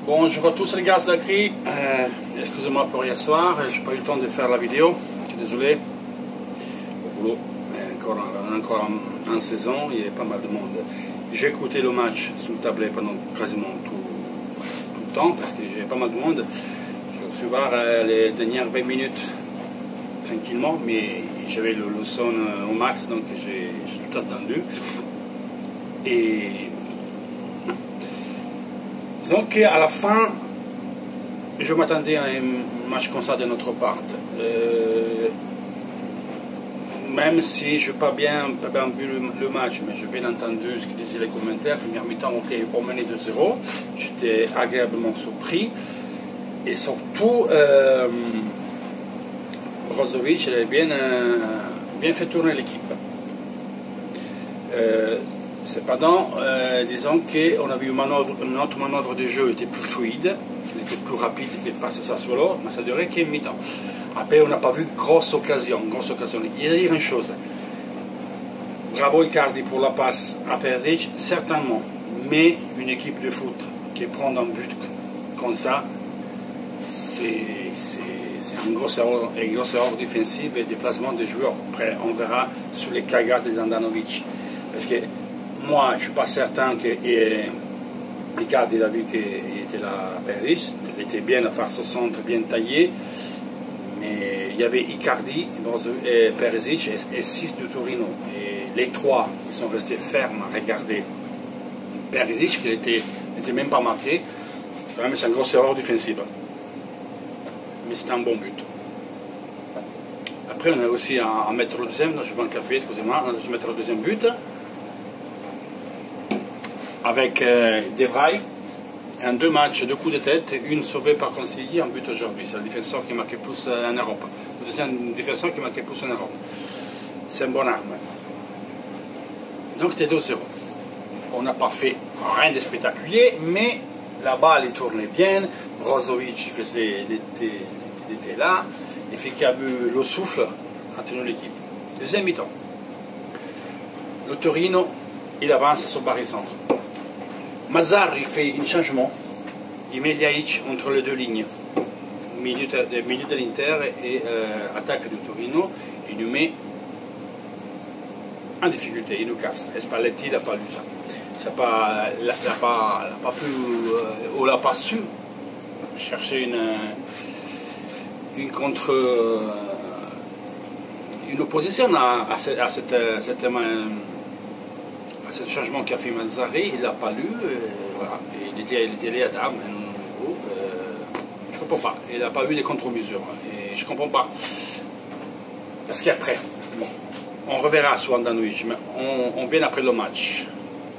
Bonjour à tous les gars de la CRI, excusez-moi pour hier soir, je n'ai pas eu le temps de faire la vidéo, je suis désolé, au boulot, mais encore en saison, il y a pas mal de monde. J'ai écouté le match sur le tablet pendant quasiment tout le temps, parce que j'ai pas mal de monde. Je suis voir les dernières 20 minutes tranquillement, mais j'avais le son au max, donc j'ai tout entendu. Et disons qu'à la fin, je m'attendais à un match comme ça de notre part. Même si je n'ai pas bien vu le match, mais j'ai bien entendu ce que disaient les commentaires. Première mi-temps, on menait 2-0. J'étais agréablement surpris. Et surtout, Brozovic avait bien fait tourner l'équipe. Cependant, disons qu'on a vu notre manœuvre de jeu était plus fluide, elle était plus rapide face à Sassuolo, mais ça durait qu'une mi-temps. Après, on n'a pas vu grosse occasion. Il y a dire une chose. Bravo Icardi pour la passe à Perisic, certainement. Mais une équipe de foot qui prend un but comme ça, c'est une grosse erreur défensive et déplacement des joueurs. Après, on verra sur les cagades de Handanovic. Parce que moi, je ne suis pas certain que Icardi a vu qu'il était là à Perisic. Il était bien à faire ce centre, bien taillé. Mais il y avait Icardi, Perisic et 6 de Torino. Et les trois, ils sont restés fermes à regarder Perisic, qui n'était même pas marqué. C'est une grosse erreur défensive. Mais c'est un bon but. Après, on a réussi à mettre le deuxième. Je veux un café, excusez-moi. On a réussi à mettre le deuxième but. Avec Debray. En 2 matchs, 2 coups de tête, une sauvée par Consigli, un but aujourd'hui. C'est le défenseur qui marquait plus en Europe. Le deuxième défenseur qui marquait plus en Europe. C'est une bonne arme. Donc, c'était 2-0. On n'a pas fait rien de spectaculaire, mais la balle il tournait bien. Brozovic il était là. Et fait qu'il a eu le souffle a tenu l'équipe. Deuxième mi-temps. Le Torino, il avance sur Barry-Centre. Mazzarri fait un changement. Il met Ljajic entre les deux lignes. Milieu de l'Inter et attaque du Torino. Il nous met en difficulté, il nous casse. Spalletti n'a pas lu ça. Il n'a pas pu, ou l'a pas su chercher une opposition à ce changement qu'a fait Mazzarri. Il l'a pas lu, voilà. Il était allé à dame, je comprends pas. Il n'a pas eu les contre-mesures, et je comprends pas. Parce qu'après, bon, on reverra sur Handanovic, mais on vient après le match.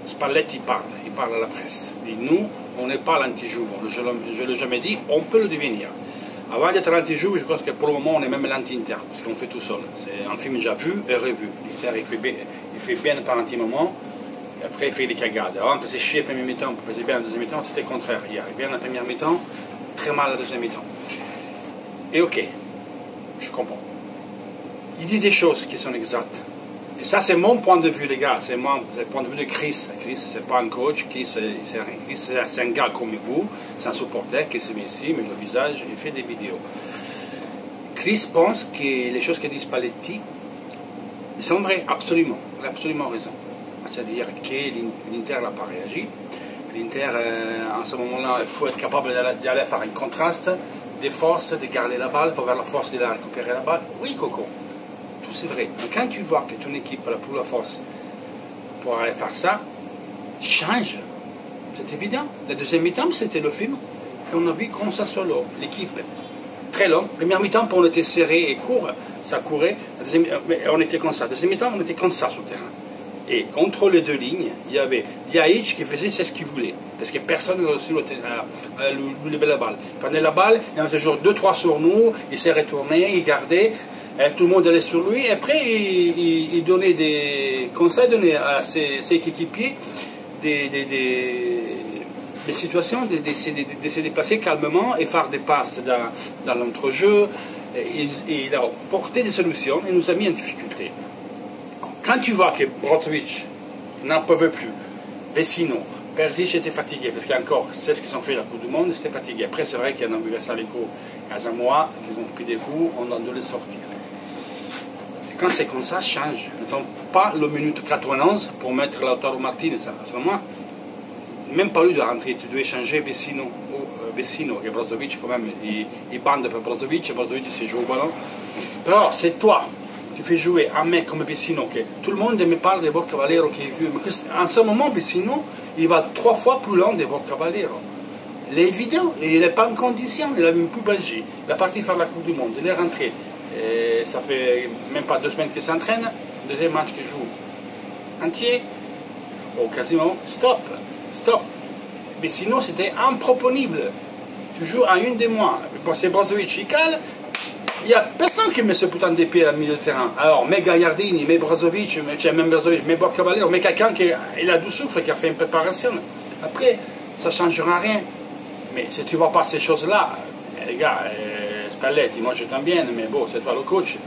Spalletti il parle à la presse. Il dit, nous, on n'est pas l'anti-Juve, je l'ai jamais dit, on peut le devenir. Avant d'être l'anti-Juve, je pense que pour le moment, on est même l'anti-Inter, parce qu'on fait tout seul. C'est un film déjà vu et revu. L'Inter, il fait bien par un petit moment. Et après, il fait des cagades. Avant, on faisait chier la première mi-temps, on faisait bien la deuxième mi-temps, c'était contraire. Il arrive bien la première mi-temps, très mal la deuxième mi-temps. Et ok, je comprends. Il dit des choses qui sont exactes. Et ça, c'est mon point de vue, les gars. C'est le point de vue de Chris. Chris, c'est pas un coach. Chris, c'est un gars comme vous. C'est un supporter qui se met ici, met le visage et fait des vidéos. Chris pense que les choses que dit Spalletti sont vraies, absolument. Il a absolument raison. C'est-à-dire que l'Inter n'a pas réagi. L'Inter, en ce moment-là, il faut être capable d'aller faire un contraste des forces, de garder la balle, il faut avoir la force de la récupérer la balle. Oui, Coco, tout c'est vrai. Mais quand tu vois que ton équipe n'a plus la force pour aller faire ça, change. C'est évident. La deuxième mi-temps, c'était le film qu'on a vu comme ça solo. L'équipe, très long. Première mi-temps, on était serré et court, ça courait. On était comme ça. Deuxième mi-temps, on était comme ça sur le terrain. Et entre les deux lignes, il y avait Ljajic qui faisait ce qu'il voulait. Parce que personne n'a aussi lui levé la balle. Il prenait la balle, il y avait toujours 2-3 sur nous, il s'est retourné, il gardait, tout le monde allait sur lui. Et après, il donnait des conseils à ses équipiers, des situations, de se déplacer calmement et faire des passes dans l'entrejeu. Il a porté des solutions et nous a mis en difficulté. Quand tu vois que Brozovic n'en pouvait plus, Vecino, Perisic était fatigué, parce qu'encore, c'est ce qu'ils ont fait la Coupe du Monde, c'était fatigué. Après, c'est vrai qu'il y en a eu Salico et Asamoah, qu'ils ont pris des coups, on a dû les sortir. Et quand c'est comme ça, change. Ne tombe pas le minute 91 pour mettre Lautaro Martinez. Seulement, même pas lui de rentrer, tu dois changer Vecino. Vecino, et Brozovic, quand même, il bande pour Brozovic s'est joué au ballon. Però, c'est toi. Tu fais jouer un mec comme Vecino, que tout le monde me parle de Borja Valero qui est vieux, mais en ce moment, Vecino, il va 3 fois plus loin de Borja Valero. Il est évident, il n'est pas en condition, il a même plus Belgique. Il est parti faire la Coupe du Monde, il est rentré. Et ça fait même pas 2 semaines qu'il s'entraîne, deuxième match qu'il joue entier, ou quasiment, stop. Vecino, c'était improponible. Tu joues en une des mois. C'est Brozovic, il cale. Il n'y a personne qui met ce putain d'épée à la milieu de terrain. Alors, mais Gagliardini, mais Brozovic, mais Borja Valero, mais quelqu'un qui a du souffle, qui a fait une préparation. Après, ça ne changera rien. Mais si tu ne vois pas ces choses-là, les gars, Spalletti, moi je t'aime bien, mais bon, c'est toi le coach.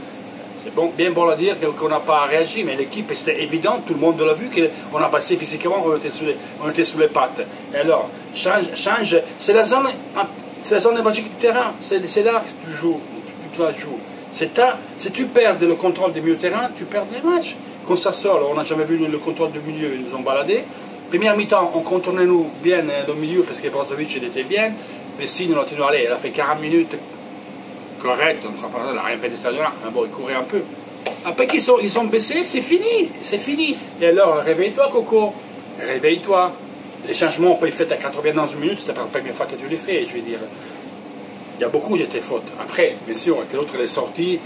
C'est bon, bien bon à dire qu'on n'a pas réagi, mais l'équipe, c'était évident, tout le monde l'a vu, qu'on a passé physiquement, on était sous les pattes. Et alors, change, c'est la zone évagique du terrain, c'est là que tu joues. Si tu perds le contrôle du milieu de terrain, tu perds les matchs. Quand ça sort, on n'a jamais vu le contrôle du milieu, ils nous ont baladé. Première mi-temps, on contournait nous bien le milieu parce que Brozovic il était bien. Vecino, on a tenu à aller, il a fait 40 minutes correct, on n'a rien fait de ça, mais bon, il courait un peu. Après qu'ils sont baissés, c'est fini. Et alors, réveille-toi, Coco, réveille-toi. Les changements, on peut les faire à 91 minutes, c'est pas la première fois que tu les fais, je veux dire. Il y a beaucoup de tes fautes. Après, bien sûr, que l'autre est sorti,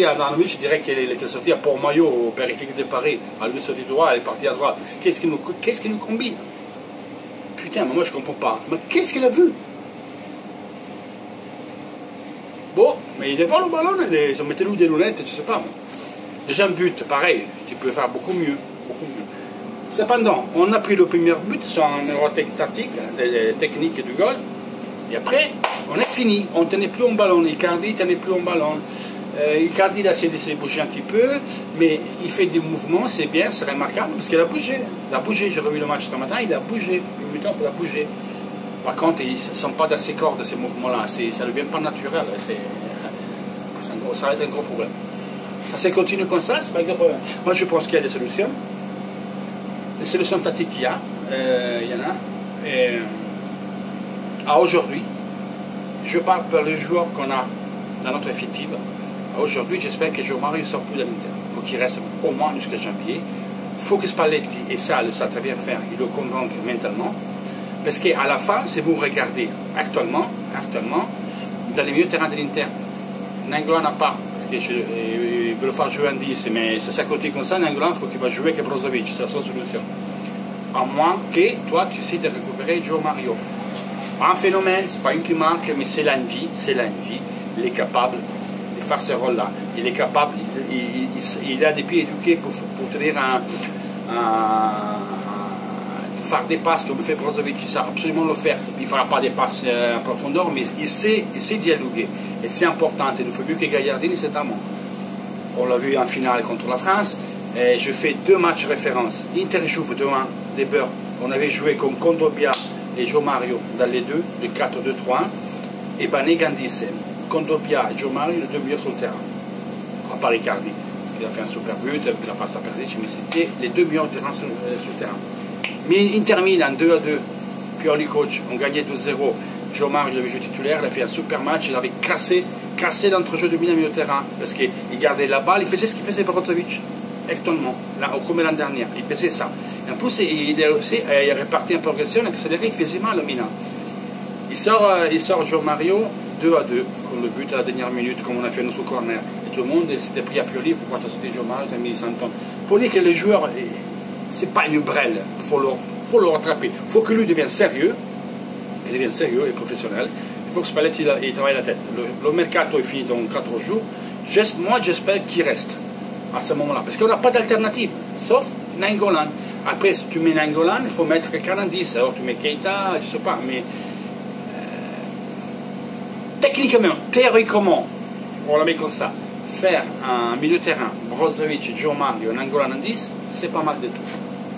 Andanovic, je dirais qu'il était sorti à Port-Maillot, au périphérique de Paris. À lui, sorti droit, elle est partie à droite. Qu'est-ce qu'il nous combine? Putain, mais moi je comprends pas. Mais qu'est-ce qu'il a vu? Bon, mais il est devant le ballon, ils ont mis des lunettes, je sais pas. Deuxième but, pareil, tu peux faire beaucoup mieux. Cependant, on a pris le premier but sur un erreur tactique, technique du goal. Et après, on est fini, on ne tenait plus un ballon. Icardi ne tenait plus un ballon. Icardi a essayé de se bouger un petit peu, mais il fait des mouvements, c'est bien, c'est remarquable, parce qu'il a bougé. J'ai revu le match ce matin, il a bougé. Il a bougé. Par contre, ils ne sont pas d'assez corps de ces mouvements-là, ça ne devient pas naturel. Ça va être un gros problème. Ça se continue comme ça, c'est pas un gros problème. Moi, je pense qu'il y a des solutions. Les solutions tactiques qu'il y a, il y en a. Et, à aujourd'hui, je parle pour les joueurs qu'on a dans notre effectif. Aujourd'hui, j'espère que João Mario ne sort plus de l'Inter. Il faut qu'il reste au moins jusqu'à janvier. Il faut que Spalletti, et ça, le savent très bien faire, il le convainc mentalement. Parce qu'à la fin, si vous regardez actuellement, dans les milieux de terrain de l'Inter, Nainggolan n'a pas, parce qu'il veut le faire jouer en 10, mais c'est ça côté comme ça, Nainggolan, il faut qu'il va jouer avec Brozovic, c'est la seule solution. À moins que toi, tu essaies de récupérer João Mario. Un phénomène, c'est pas une qui marque, mais c'est l'envie, il est capable de faire ce rôle-là. Il est capable, il a des pieds éduqués pour tenir faire des passes comme fait Brozovic, il sait absolument le faire. Il ne fera pas des passes en profondeur, mais il sait dialoguer. Et c'est important, il nous faut mieux que Gagliardini, c'est un monde. On l'a vu en finale contre la France, et je fais 2 matchs référence. Inter-Juve 2-1, des Beurs. On avait joué comme Condobia et João Mario dans les deux, le 4-2-3-1, et Banegandis, Condobia et João Mario, les 2 meilleurs sur le terrain. À part Icardi, il a fait un super but, il a pas sa perdition, mais c'était les 2 meilleurs terrains sur le terrain. Mais Inter Milan 2-2, Pioli coach, on gagnait 2-0. João Mario, il avait joué titulaire, il a fait un super match, il avait cassé l'entrejeu de Milan au milieu de terrain, parce qu'il gardait la balle, il faisait ce qu'il faisait Brozovic, actuellement, là, au premier l'an dernier, il faisait ça. Et en plus, il est reparti en progression, accéléré, il faisait mal au Milan. Il sort João Mario 2-2, comme le but à la dernière minute, comme on a fait nous sous corner. Et tout le monde s'était pris à Pioli pour quand c'était João Mario, il a mis 100 tonnes. Pour dire que les joueurs, c'est pas une brêle, il faut le rattraper. Il faut que lui devienne sérieux, et professionnel. Il faut que Spalletti il travaille la tête. Le mercato est fini dans 4 jours. Moi, j'espère qu'il reste à ce moment-là, parce qu'on n'a pas d'alternative, sauf Nainggolan. Après, si tu mets Nainggolan, il faut mettre quelqu'un en 10. Alors tu mets Keita, je ne sais pas, mais techniquement, théoriquement, on la met comme ça, faire un milieu de terrain, Brozovic, João Mario, Nainggolan en 10, c'est pas mal de tout.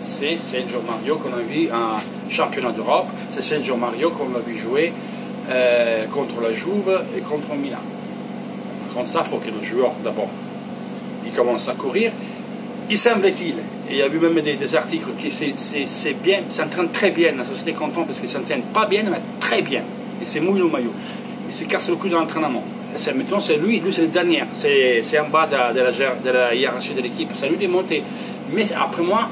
c'est Sergio Mario qu'on a vu en championnat d'Europe, c'est Sergio Mario qu'on a vu jouer contre la Juve et contre Milan. Comme ça, il faut que le joueur, d'abord, il commence à courir. Il semble-t-il, et il y a eu même des articles qui c'est bien, s'entraîne très bien, la société content parce qu'il s'entraîne pas bien, mais très bien. Il se mouille le maillot. Il se casse le cou de l'entraînement. Maintenant, c'est lui c'est le dernier. C'est en bas de la hiérarchie de l'équipe. C'est lui de monter. Mais après moi,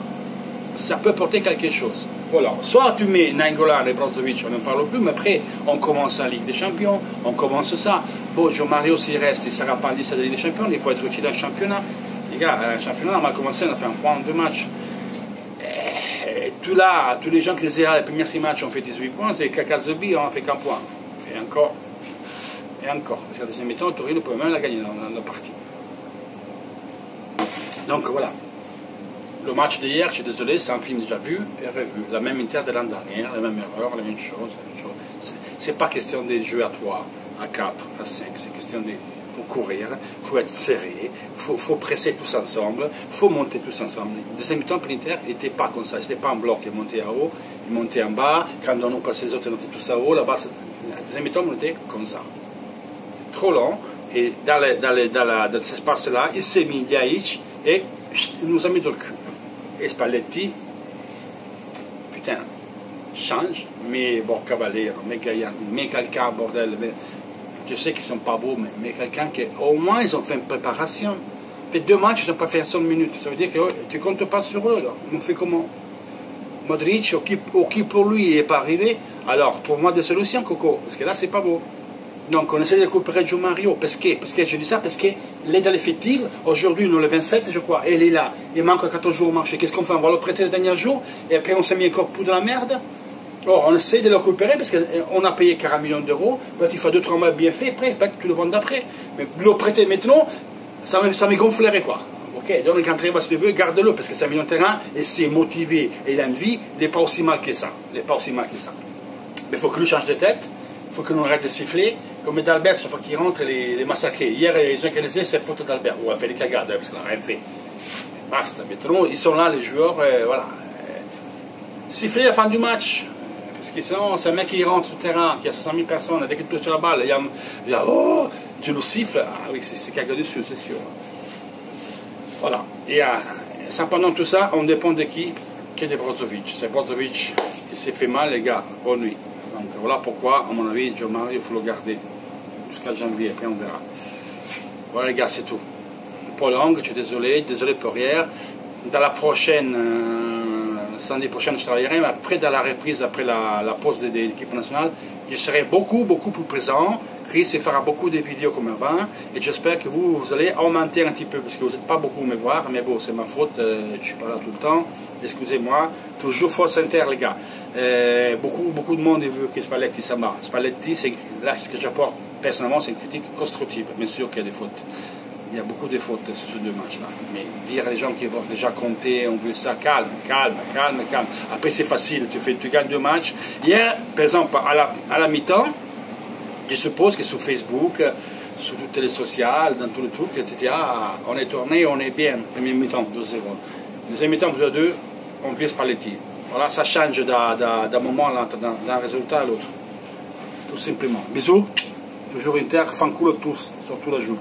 ça peut porter quelque chose. Voilà. Soit tu mets Nainggolan et Brozovic, on n'en parle plus, mais après, on commence la Ligue des Champions, on commence ça. Bon, João Mario, s'il reste, il ne sera pas en liste de la Ligue des Champions, il faut être utile dans le championnat. Les gars, le championnat, on va commencer, on a fait un point en 2 matchs. Et tous les gens qui disaient, les premiers 6 matchs, on fait 18 points, c'est Cacazobi, on a fait qu'un point. Et encore. Parce qu'à la deuxième mi-temps, Torino peut même la gagner dans la partie. Donc voilà. Le match d'hier, je suis désolé, c'est un film déjà vu et revu. La même Inter de l'an dernier, la même erreur, la même chose. C'est pas question de jouer à 3, à 4, à 5. C'est question de courir, il faut être serré, il faut presser tous ensemble, il faut monter tous ensemble. Le deuxième mi-temps, l'Inter n'était pas comme ça. C'était pas un bloc, il montait en haut, il montait en bas. Quand on a passé les autres, on était tous en haut. Là-bas, le deuxième mi-temps, on était comme ça. Trop long. Et dans cet espace-là, il s'est mis Ljajic et il nous a mis dans le cul. Et Spalletti, putain, change, mais bon, Cavalier, mais Gaillardi, mais quelqu'un, bordel, mais, je sais qu'ils ne sont pas beaux, mais quelqu'un qui, au moins, ils ont fait une préparation. Fait 2 matchs, ils n'ont pas fait 100 minutes. Ça veut dire que tu ne comptes pas sur eux, là. On fait comment? Modric, qui pour lui n'est pas arrivé, alors trouve-moi des solutions, Coco, parce que là, c'est pas beau. Donc, on essaie de récupérer João Mario. Parce que je dis ça, parce qu'il est dans l'effectif. Aujourd'hui, nous, le 27, je crois, et il est là. Il manque 14 jours au marché. Qu'est-ce qu'on fait? On va le prêter le dernier jour, et après, on s'est mis encore pour de la merde. Or, on essaie de le récupérer, parce qu'on a payé 40 millions d'euros. Peut-être qu'il faut 2-3 mois bien fait, après, peut-être que tu le vends d'après. Mais le prêter maintenant, ça me gonflerait, quoi. Ok, donc quand il va se lever, garde-le, parce que c'est un million de terrain, et c'est motivé, et il a une vie, il n'est pas aussi mal que ça. Il n'est pas aussi mal que ça. Mais il faut que lui change de tête. Il faut que nous arrête de siffler. Comme d'Albert, chaque fois qu'il rentre, les massacrer. Hier, ils ont organisé cette faute d'Albert. On a fait des cagades, parce qu'on n'a rien fait. Basta. Maintenant, ils sont là, les joueurs, voilà. Siffler à la fin du match. Parce que sinon, c'est un mec qui rentre sur le terrain, qui a 60 000 personnes, dès qu'il touche sur la balle, il y a oh, tu le siffles. Ah oui, c'est cagade dessus, c'est sûr. Voilà. Et pendant tout ça, on dépend de qui? Qui est de Brozovic. C'est Brozovic, il s'est fait mal, les gars. Bonne nuit. Donc voilà pourquoi, à mon avis, João Mario, il faut le garder jusqu'à janvier, après on verra. Voilà les gars, c'est tout. Pas long, je suis désolé pour hier. Dans la prochaine, samedi prochain, je travaillerai, mais après, dans la reprise, après la pause de l'équipe nationale, je serai beaucoup plus présent. Chris fera beaucoup de vidéos comme avant, et j'espère que vous allez augmenter un petit peu, parce que vous n'êtes pas beaucoup à me voir, mais bon, c'est ma faute, je ne suis pas là tout le temps, excusez-moi, toujours force inter les gars. Beaucoup de monde veut que Spalletti ça marche. Spalletti, là ce que j'apporte personnellement, c'est une critique constructive, bien sûr qu'il y a des fautes. Il y a beaucoup de fautes sur ces 2 matchs-là. Mais dire à les gens qui vont déjà compter, on veut ça, calme. Après c'est facile, tu gagnes 2 matchs. Hier, par exemple, à la mi-temps, je suppose que sur Facebook, sur toutes les sociales, dans tous les trucs, etc., on est tourné, on est bien. Premier mi-temps, 2-0. Deuxième mi-temps, 2-2, on vise Spalletti. Voilà, ça change d'un moment d'un résultat à l'autre. Tout simplement. Bisous. Toujours Inter, fanculo tous, surtout la joue.